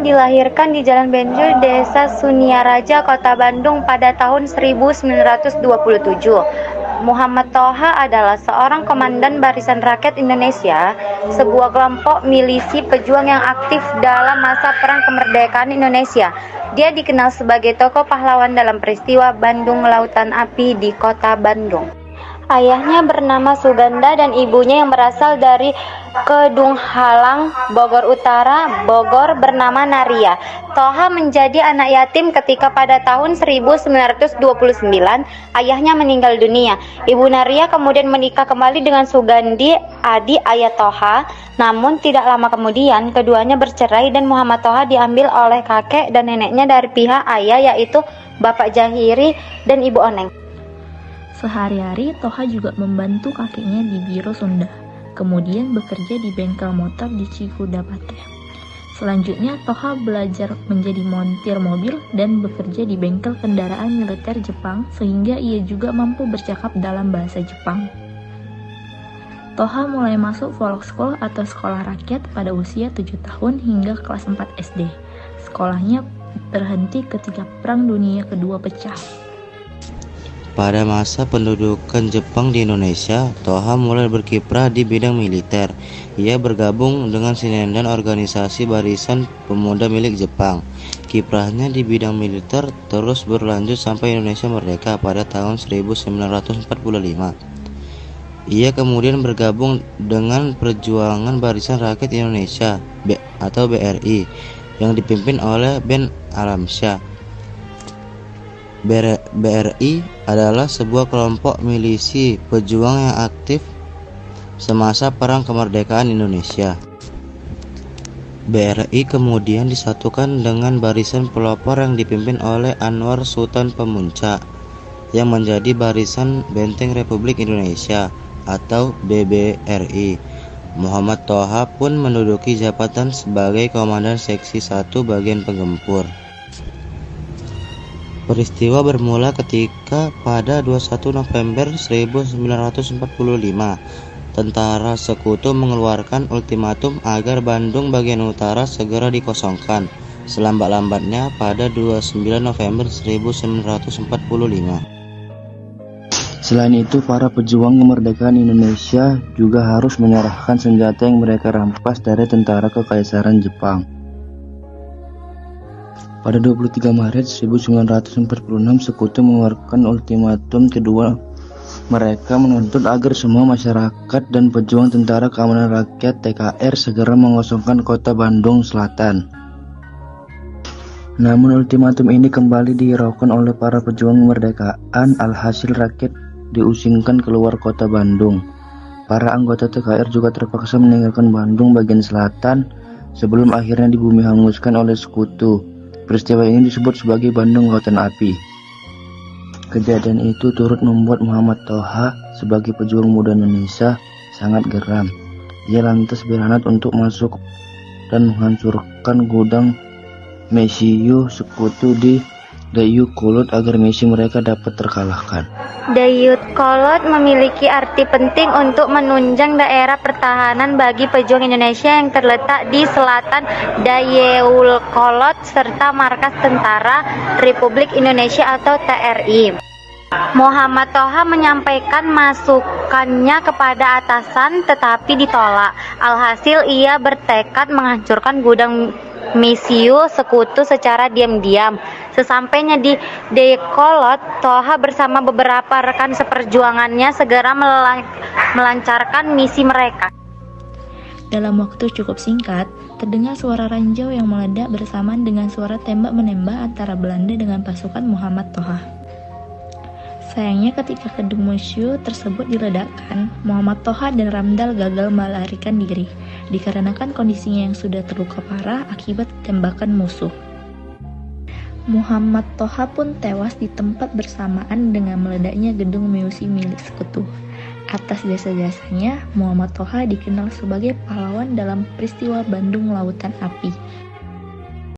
dilahirkan di Jalan Benjol, Desa Suniaraja, Kota Bandung pada tahun 1927. Muhammad Toha adalah seorang komandan Barisan Rakyat Indonesia, sebuah kelompok milisi pejuang yang aktif dalam masa Perang Kemerdekaan Indonesia. Dia dikenal sebagai tokoh pahlawan dalam peristiwa Bandung Lautan Api di Kota Bandung. Ayahnya bernama Suganda dan ibunya yang berasal dari Kedunghalang, Bogor Utara, Bogor, bernama Naria. Toha menjadi anak yatim ketika pada tahun 1929 ayahnya meninggal dunia. Ibu Naria kemudian menikah kembali dengan Sugandi, adik ayah Toha. Namun tidak lama kemudian keduanya bercerai dan Muhammad Toha diambil oleh kakek dan neneknya dari pihak ayah, yaitu Bapak Jahiri dan Ibu Oneng. Sehari-hari Toha juga membantu kakeknya di Biro Sunda, kemudian bekerja di bengkel motor di Cikudapate. Selanjutnya Toha belajar menjadi montir mobil dan bekerja di bengkel kendaraan militer Jepang sehingga ia juga mampu bercakap dalam bahasa Jepang. Toha mulai masuk Volkschool atau sekolah rakyat pada usia 7 tahun hingga kelas 4 SD. Sekolahnya terhenti ketika Perang Dunia Kedua pecah. Pada masa pendudukan Jepang di Indonesia, Toha mulai berkiprah di bidang militer. Ia bergabung dengan Sinendan, organisasi Barisan Pemuda milik Jepang. Kiprahnya di bidang militer terus berlanjut sampai Indonesia merdeka pada tahun 1945. Ia kemudian bergabung dengan Perjuangan Barisan Rakyat Indonesia atau BRI yang dipimpin oleh Ben Alamsyah. BRI adalah sebuah kelompok milisi pejuang yang aktif semasa Perang Kemerdekaan Indonesia. BRI kemudian disatukan dengan Barisan Pelopor yang dipimpin oleh Anwar Sultan Pemuncak yang menjadi Barisan Benteng Republik Indonesia atau BBRI. Muhammad Toha pun menduduki jabatan sebagai Komandan Seksi 1 Bagian Penggempur. Peristiwa bermula ketika pada 21 November 1945, tentara sekutu mengeluarkan ultimatum agar Bandung bagian utara segera dikosongkan selambat-lambatnya pada 29 November 1945. Selain itu, para pejuang kemerdekaan Indonesia juga harus menyerahkan senjata yang mereka rampas dari tentara Kekaisaran Jepang. Pada 23 Maret 1946, sekutu mengeluarkan ultimatum kedua. Mereka menuntut agar semua masyarakat dan pejuang Tentara Keamanan Rakyat (TKR) segera mengosongkan kota Bandung Selatan. Namun ultimatum ini kembali dihiraukan oleh para pejuang kemerdekaan. Alhasil rakyat diusingkan keluar kota Bandung. Para anggota TKR juga terpaksa meninggalkan Bandung bagian selatan sebelum akhirnya dibumi hanguskan oleh sekutu. Peristiwa ini disebut sebagai Bandung Lautan Api. Kejadian itu turut membuat Muhammad Toha sebagai pejuang muda Indonesia sangat geram. Ia lantas beranat untuk masuk dan menghancurkan gudang Mesiu sekutu di Dayeuhkolot agar misi mereka dapat terkalahkan. Dayeuhkolot memiliki arti penting untuk menunjang daerah pertahanan bagi pejuang Indonesia yang terletak di selatan Dayeuhkolot serta markas Tentara Republik Indonesia atau TRI. Muhammad Toha menyampaikan masukannya kepada atasan tetapi ditolak. Alhasil ia bertekad menghancurkan gudang Mesiu sekutu secara diam-diam. Sesampainya di Dayeuhkolot, Toha bersama beberapa rekan seperjuangannya segera melancarkan misi mereka. Dalam waktu cukup singkat, terdengar suara ranjau yang meledak bersamaan dengan suara tembak-menembak antara Belanda dengan pasukan Muhammad Toha. Sayangnya ketika gedung Mesiu tersebut diledakkan, Muhammad Toha dan Ramdal gagal melarikan diri, dikarenakan kondisinya yang sudah terluka parah akibat tembakan musuh. Muhammad Toha pun tewas di tempat bersamaan dengan meledaknya gedung Mesiu milik sekutu. Atas jasa-jasanya, Muhammad Toha dikenal sebagai pahlawan dalam peristiwa Bandung Lautan Api.